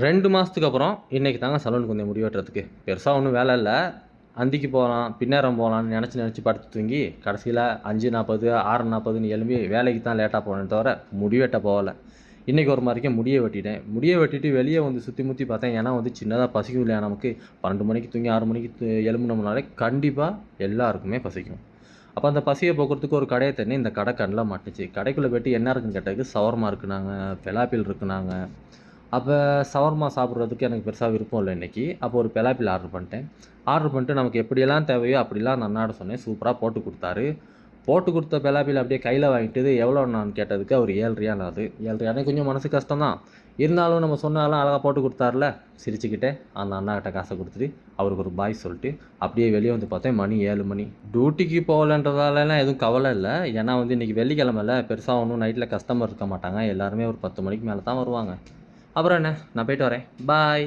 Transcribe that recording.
2 மாதத்துக்கு அப்புறம் இன்றைக்கி தாங்க சலூனுக்கு வந்தேன் முடி வெட்டுறதுக்கு. பெருசாக ஒன்றும் வேலை இல்லை. அந்திக்கு போகலாம், பின்னேரம் போகலான்னு நினச்சி படுத்து தூங்கி கடைசியில் 5:40 6:40ன்னு எழும்பி வேலைக்கு தான் லேட்டாக போனேன் தவிர முடி வெட்ட போகலை. இன்றைக்கி ஒரு மாதிரிக்கே முடியை வெட்டிட்டேன். முடியை வெட்டிட்டு வெளியே வந்து சுற்றி முற்றி பார்த்தேன். ஏன்னா வந்து சின்னதாக பசிக்கும் இல்லையா நமக்கு. 12 மணிக்கு தூங்கி 6 மணிக்கு எழும்புனோம்னாலே கண்டிப்பாக எல்லாருக்குமே பசிக்கும். அப்போ அந்த பசியை போக்குறதுக்கு ஒரு கடையை தேடினேன். இந்த கடை கண்ணில் மாட்டுச்சு. கடைக்குள்ளே போய்ட்டு என்ன இருக்குன்னு கேட்டதுக்கு ஷவர்மா இருக்குனாங்க, பெலாப்பில் இருக்குனாங்க. அப்போ ஷவர்மா சாப்பிட்றதுக்கு எனக்கு பெருசாக விருப்பம் இல்லை இன்றைக்கி. அப்போ ஒரு பெலாப்பில் ஆர்டர் பண்ணிட்டேன். ஆர்டர் பண்ணிட்டு நமக்கு எப்படியெல்லாம் தேவையோ அப்படிலாம் அந்த அண்ணாட்ட சொன்னேன். சூப்பராக போட்டு கொடுத்தாரு. போட்டு கொடுத்த பெலாப்பில் அப்படியே கையில் வாங்கிட்டு எவ்வளோண்ணான்னு கேட்டதுக்கு அவர் 7 ரியால். அது 7 ரியால் கொஞ்சம் மனசு கஷ்டம் தான். இருந்தாலும் நம்ம சொன்னாலும் அழகாக போட்டு கொடுத்தாருல. சிரிச்சுக்கிட்டே அந்த அண்ணாக்கிட்ட காசை கொடுத்துட்டு அவருக்கு ஒரு பாய் சொல்லிட்டு அப்படியே வெளியே வந்து பார்த்தேன். மணி 7 மணி. டியூட்டிக்கு போகலன்றதாலலாம் எதுவும் கவலை இல்லை. ஏன்னா வந்து இன்றைக்கி வெள்ளிக்கிழமைல பெருசாக ஒன்றும் நைட்டில் கஸ்டமர் இருக்க மாட்டாங்க. எல்லாருமே ஒரு 10 மணிக்கு மேலே தான் வருவாங்க. அப்புறம் என்ன, நான் போய்ட்டு வரேன். பாய்.